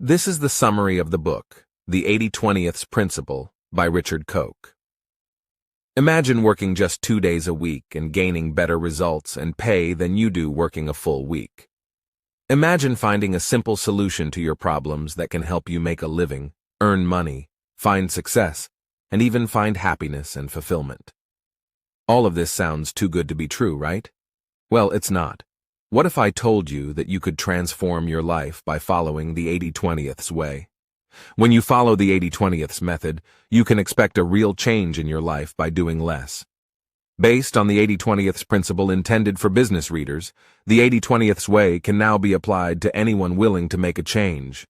This is the summary of the book, The 80/20ths Principle by Richard Koch. Imagine working just 2 days a week and gaining better results and pay than you do working a full week. Imagine finding a simple solution to your problems that can help you make a living, earn money, find success, and even find happiness and fulfillment. All of this sounds too good to be true, right? Well, it's not. What if I told you that you could transform your life by following the 80/20ths way? When you follow the 80/20ths method, you can expect a real change in your life by doing less. Based on the 80/20ths principle intended for business readers, the 80/20ths way can now be applied to anyone willing to make a change.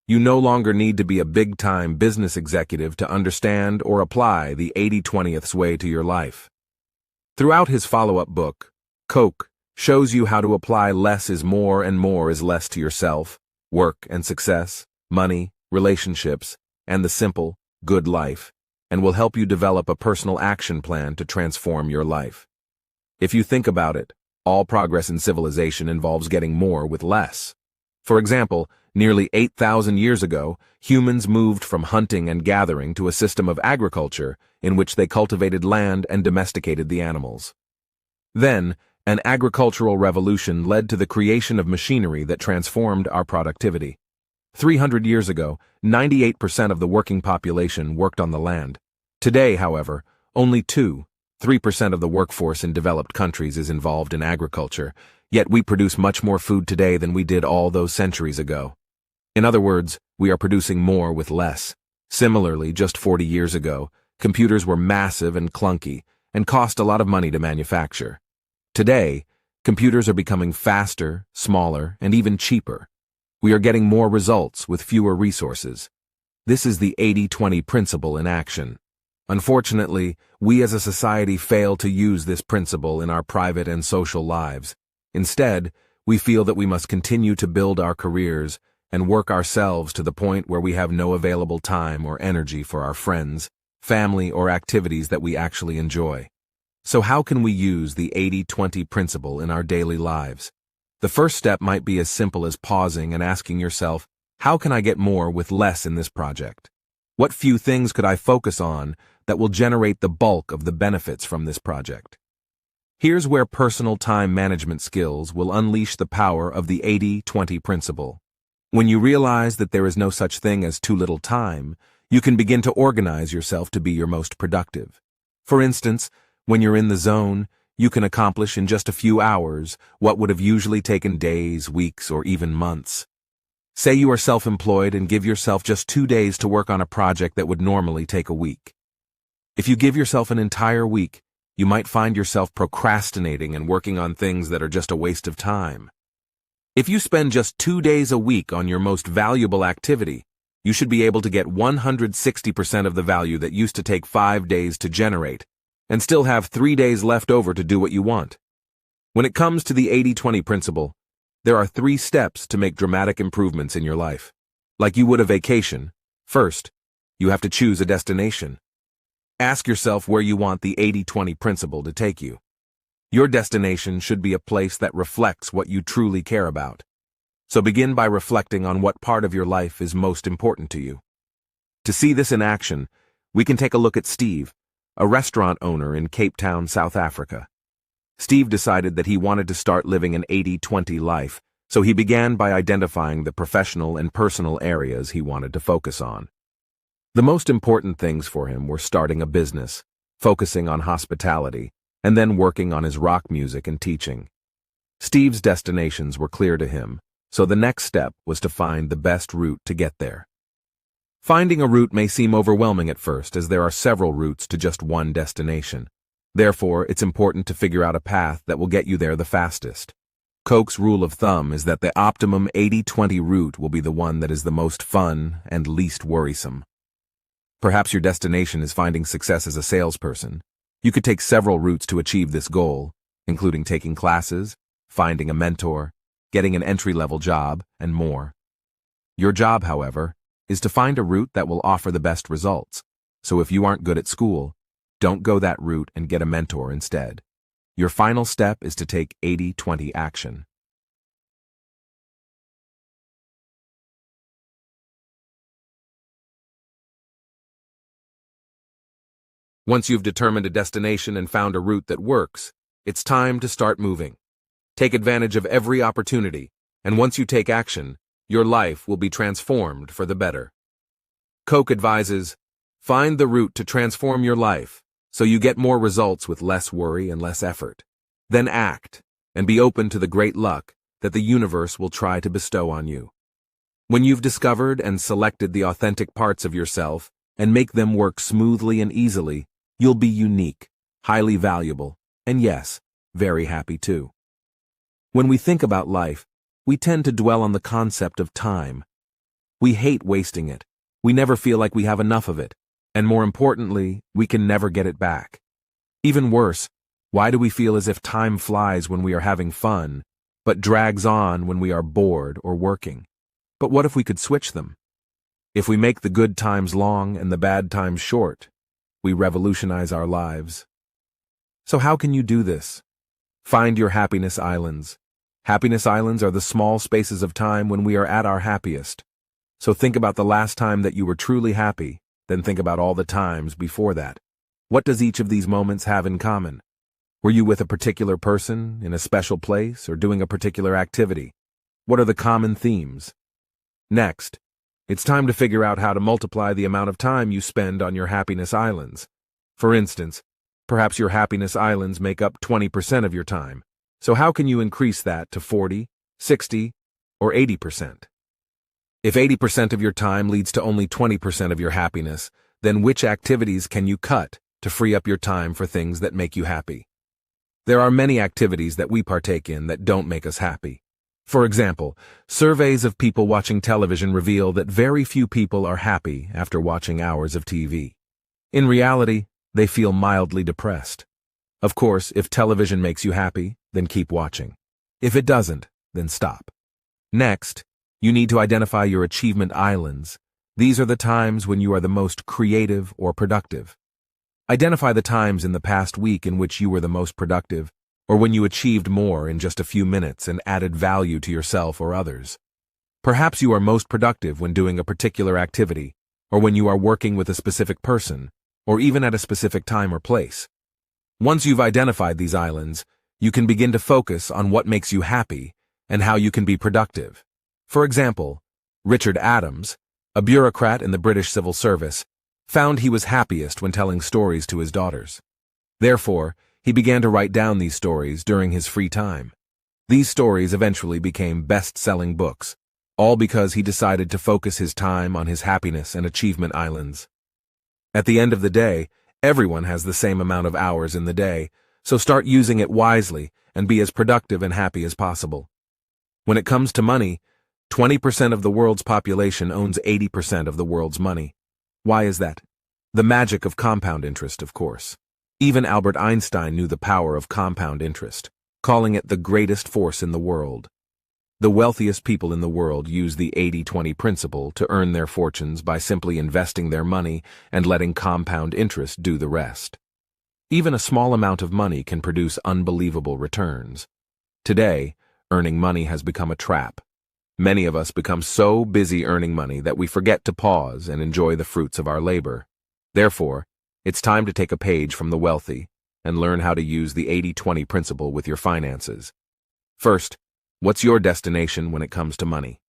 You no longer need to be a big-time business executive to understand or apply the 80/20ths way to your life. Throughout his follow-up book, Koch shows you how to apply less is more and more is less to yourself, work and success, money, relationships, and the simple, good life, and will help you develop a personal action plan to transform your life. If you think about it, all progress in civilization involves getting more with less. For example, nearly 8,000 years ago, humans moved from hunting and gathering to a system of agriculture in which they cultivated land and domesticated the animals. Then, an agricultural revolution led to the creation of machinery that transformed our productivity. 300 years ago, 98% of the working population worked on the land. Today, however, only 3% of the workforce in developed countries is involved in agriculture, yet we produce much more food today than we did all those centuries ago. In other words, we are producing more with less. Similarly, just 40 years ago, computers were massive and clunky and cost a lot of money to manufacture. Today, computers are becoming faster, smaller, and even cheaper. We are getting more results with fewer resources. This is the 80/20 principle in action. Unfortunately, we as a society fail to use this principle in our private and social lives. Instead, we feel that we must continue to build our careers and work ourselves to the point where we have no available time or energy for our friends, family, or activities that we actually enjoy. So how can we use the 80/20 principle in our daily lives? The first step might be as simple as pausing and asking yourself, how can I get more with less in this project? What few things could I focus on that will generate the bulk of the benefits from this project? Here's where personal time management skills will unleash the power of the 80/20 principle. When you realize that there is no such thing as too little time, you can begin to organize yourself to be your most productive. For instance, when you're in the zone, you can accomplish in just a few hours what would have usually taken days, weeks, or even months. Say you are self-employed and give yourself just 2 days to work on a project that would normally take a week. If you give yourself an entire week, you might find yourself procrastinating and working on things that are just a waste of time. If you spend just 2 days a week on your most valuable activity, you should be able to get 160% of the value that used to take 5 days to generate, and still have 3 days left over to do what you want. When it comes to the 80/20 principle, there are 3 steps to make dramatic improvements in your life. Like you would a vacation, first, you have to choose a destination. Ask yourself where you want the 80/20 principle to take you. Your destination should be a place that reflects what you truly care about. So begin by reflecting on what part of your life is most important to you. To see this in action, we can take a look at Steve, a restaurant owner in Cape Town, South Africa. Steve decided that he wanted to start living an 80/20 life, so he began by identifying the professional and personal areas he wanted to focus on. The most important things for him were starting a business, focusing on hospitality, and then working on his rock music and teaching. Steve's destinations were clear to him, so the next step was to find the best route to get there. Finding a route may seem overwhelming at first, as there are several routes to just one destination. Therefore, it's important to figure out a path that will get you there the fastest. Koch's rule of thumb is that the optimum 80/20 route will be the one that is the most fun and least worrisome. Perhaps your destination is finding success as a salesperson. You could take several routes to achieve this goal, including taking classes, finding a mentor, getting an entry-level job, and more. Your job, however, is to find a route that will offer the best results. So if you aren't good at school, don't go that route and get a mentor instead. Your final step is to take 80/20 action. Once you've determined a destination and found a route that works, it's time to start moving. Take advantage of every opportunity, and once you take action, your life will be transformed for the better. Koch advises, find the route to transform your life so you get more results with less worry and less effort. Then act, and be open to the great luck that the universe will try to bestow on you. When you've discovered and selected the authentic parts of yourself and make them work smoothly and easily, you'll be unique, highly valuable, and yes, very happy too. When we think about life, we tend to dwell on the concept of time. We hate wasting it. We never feel like we have enough of it. And more importantly, we can never get it back. Even worse, why do we feel as if time flies when we are having fun, but drags on when we are bored or working? But what if we could switch them? If we make the good times long and the bad times short, we revolutionize our lives. So how can you do this? Find your happiness islands. Happiness islands are the small spaces of time when we are at our happiest. So think about the last time that you were truly happy, then think about all the times before that. What does each of these moments have in common? Were you with a particular person, in a special place, or doing a particular activity? What are the common themes? Next, it's time to figure out how to multiply the amount of time you spend on your happiness islands. For instance, perhaps your happiness islands make up 20% of your time. So how can you increase that to 40, 60, or 80%? If 80% of your time leads to only 20% of your happiness, then which activities can you cut to free up your time for things that make you happy? There are many activities that we partake in that don't make us happy. For example, surveys of people watching television reveal that very few people are happy after watching hours of TV. In reality, they feel mildly depressed. Of course, if television makes you happy, then keep watching. If it doesn't, then stop. Next, you need to identify your achievement islands. These are the times when you are the most creative or productive. Identify the times in the past week in which you were the most productive, or when you achieved more in just a few minutes and added value to yourself or others. Perhaps you are most productive when doing a particular activity, or when you are working with a specific person, or even at a specific time or place. Once you've identified these islands, you can begin to focus on what makes you happy and how you can be productive. For example, Richard Adams, a bureaucrat in the British Civil Service, found he was happiest when telling stories to his daughters. Therefore, he began to write down these stories during his free time. These stories eventually became best-selling books, all because he decided to focus his time on his happiness and achievement islands. At the end of the day, everyone has the same amount of hours in the day, so start using it wisely and be as productive and happy as possible. When it comes to money, 20% of the world's population owns 80% of the world's money. Why is that? The magic of compound interest, of course. Even Albert Einstein knew the power of compound interest, calling it the greatest force in the world. The wealthiest people in the world use the 80-20 principle to earn their fortunes by simply investing their money and letting compound interest do the rest. Even a small amount of money can produce unbelievable returns. Today, earning money has become a trap. Many of us become so busy earning money that we forget to pause and enjoy the fruits of our labor. Therefore, it's time to take a page from the wealthy and learn how to use the 80-20 principle with your finances. First, what's your destination when it comes to money?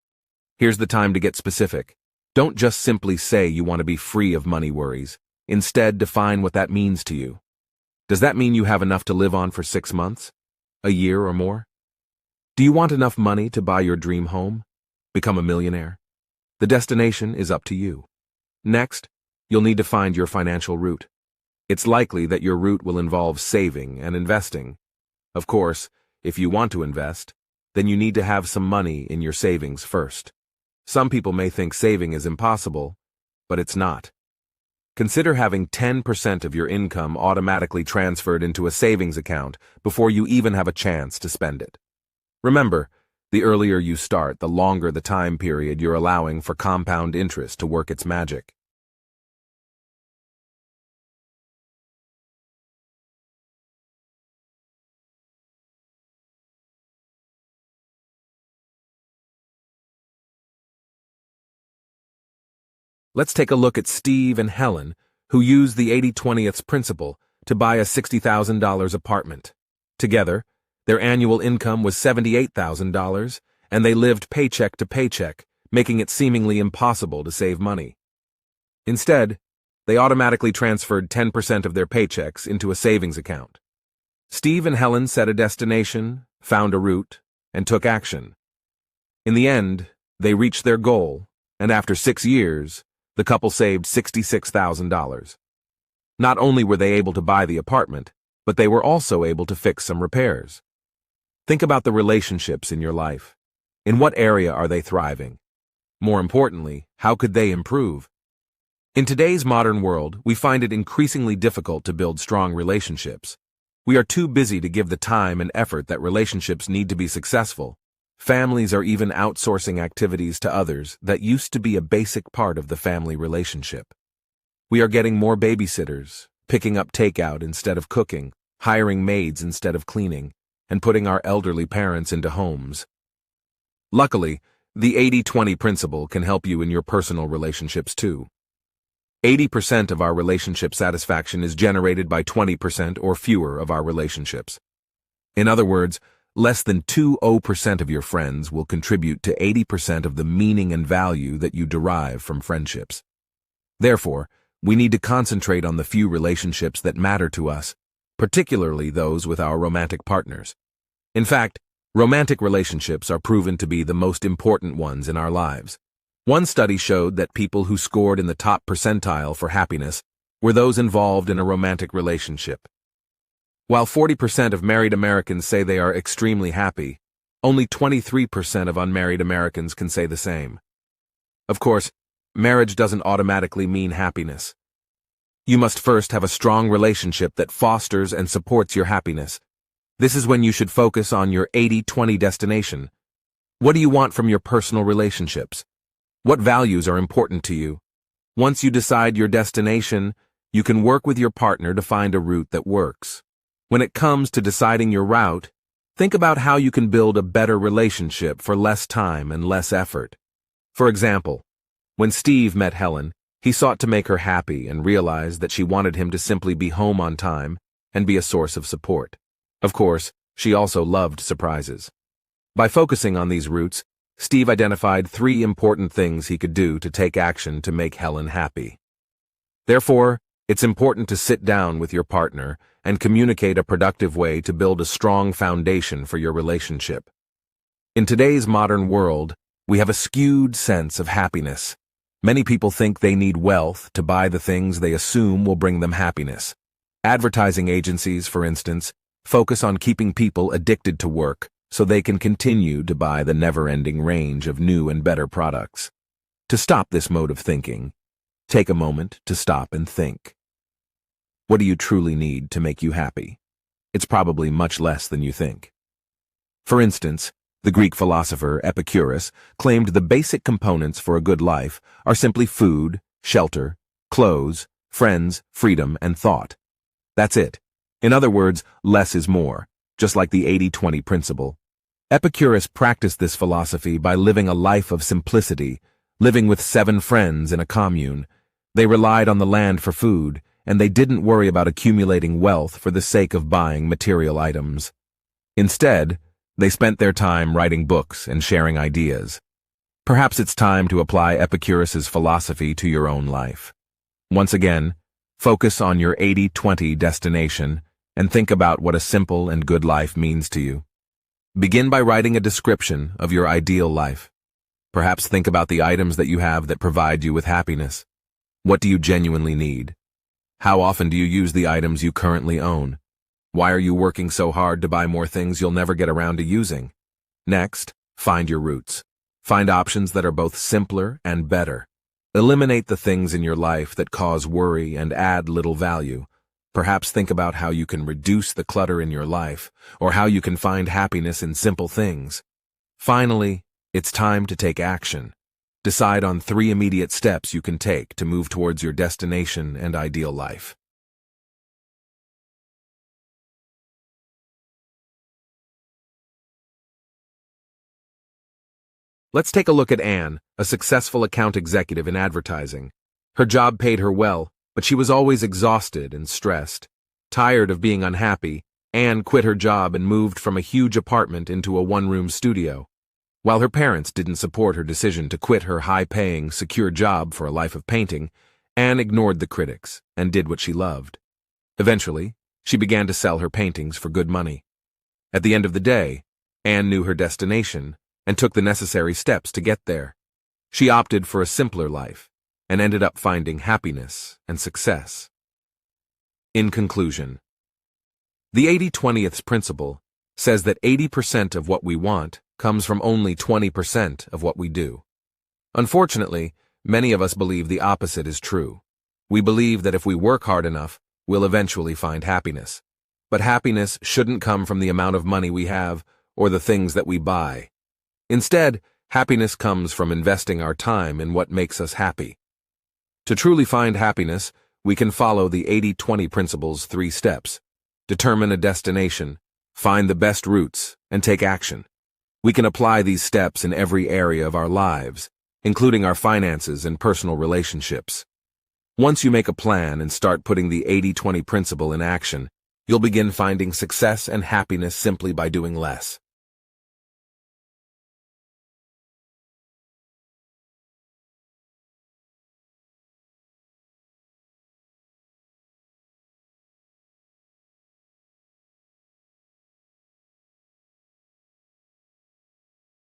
Here's the time to get specific. Don't just simply say you want to be free of money worries. Instead, define what that means to you. Does that mean you have enough to live on for 6 months? A year or more? Do you want enough money to buy your dream home? Become a millionaire? The destination is up to you. Next, you'll need to find your financial route. It's likely that your route will involve saving and investing. Of course, if you want to invest, then you need to have some money in your savings first. Some people may think saving is impossible, but it's not. Consider having 10% of your income automatically transferred into a savings account before you even have a chance to spend it. Remember, the earlier you start, the longer the time period you're allowing for compound interest to work its magic. Let's take a look at Steve and Helen, who used the 80/20th principle to buy a $60,000 apartment. Together, their annual income was $78,000, and they lived paycheck to paycheck, making it seemingly impossible to save money. Instead, they automatically transferred 10% of their paychecks into a savings account. Steve and Helen set a destination, found a route, and took action. In the end, they reached their goal, and after 6 years, the couple saved $66,000. Not only were they able to buy the apartment, but they were also able to fix some repairs. Think about the relationships in your life. In what area are they thriving? More importantly, how could they improve? In today's modern world, we find it increasingly difficult to build strong relationships. We are too busy to give the time and effort that relationships need to be successful. Families are even outsourcing activities to others that used to be a basic part of the family relationship. We are getting more babysitters, picking up takeout instead of cooking, hiring maids instead of cleaning, and putting our elderly parents into homes. Luckily, the 80/20 principle can help you in your personal relationships too. 80% of our relationship satisfaction is generated by 20% or fewer of our relationships. In other words, less than 20% of your friends will contribute to 80% of the meaning and value that you derive from friendships. Therefore, we need to concentrate on the few relationships that matter to us, particularly those with our romantic partners. In fact, romantic relationships are proven to be the most important ones in our lives. One study showed that people who scored in the top percentile for happiness were those involved in a romantic relationship. While 40% of married Americans say they are extremely happy, only 23% of unmarried Americans can say the same. Of course, marriage doesn't automatically mean happiness. You must first have a strong relationship that fosters and supports your happiness. This is when you should focus on your 80/20 destination. What do you want from your personal relationships? What values are important to you? Once you decide your destination, you can work with your partner to find a route that works. When it comes to deciding your route, think about how you can build a better relationship for less time and less effort. For example, when Steve met Helen, he sought to make her happy and realized that she wanted him to simply be home on time and be a source of support. Of course, she also loved surprises. By focusing on these routes, Steve identified 3 important things he could do to take action to make Helen happy. Therefore, it's important to sit down with your partner and communicate a productive way to build a strong foundation for your relationship. In today's modern world, we have a skewed sense of happiness. Many people think they need wealth to buy the things they assume will bring them happiness. Advertising agencies, for instance, focus on keeping people addicted to work so they can continue to buy the never-ending range of new and better products. To stop this mode of thinking, take a moment to stop and think. What do you truly need to make you happy? It's probably much less than you think. For instance, the Greek philosopher Epicurus claimed the basic components for a good life are simply food, shelter, clothes, friends, freedom, and thought. That's it. In other words, less is more, just like the 80/20 principle. Epicurus practiced this philosophy by living a life of simplicity, living with 7 friends in a commune. They relied on the land for food, and they didn't worry about accumulating wealth for the sake of buying material items. Instead, they spent their time writing books and sharing ideas. Perhaps it's time to apply Epicurus's philosophy to your own life. Once again, focus on your 80/20 destination and think about what a simple and good life means to you. Begin by writing a description of your ideal life. Perhaps think about the items that you have that provide you with happiness. What do you genuinely need? How often do you use the items you currently own? Why are you working so hard to buy more things you'll never get around to using? Next, find your routes. Find options that are both simpler and better. Eliminate the things in your life that cause worry and add little value. Perhaps think about how you can reduce the clutter in your life, or how you can find happiness in simple things. Finally, it's time to take action. Decide on 3 immediate steps you can take to move towards your destination and ideal life. Let's take a look at Anne, a successful account executive in advertising. Her job paid her well, but but she was always exhausted and stressed. Tired of being unhappy, Anne quit her job and moved from a huge apartment into a one-room studio. While her parents didn't support her decision to quit her high-paying, secure job for a life of painting, Anne ignored the critics and did what she loved. Eventually, she began to sell her paintings for good money. At the end of the day, Anne knew her destination and took the necessary steps to get there. She opted for a simpler life and ended up finding happiness and success. In conclusion, the 80/20th principle says that 80% of what we want comes from only 20% of what we do. Unfortunately, many of us believe the opposite is true. We believe that if we work hard enough, we'll eventually find happiness. But happiness shouldn't come from the amount of money we have or the things that we buy. Instead, happiness comes from investing our time in what makes us happy. To truly find happiness, we can follow the 80/20 principle's 3 steps. Determine a destination, find the best routes, and take action. We can apply these steps in every area of our lives, including our finances and personal relationships. Once you make a plan and start putting the 80/20 principle in action, you'll begin finding success and happiness simply by doing less.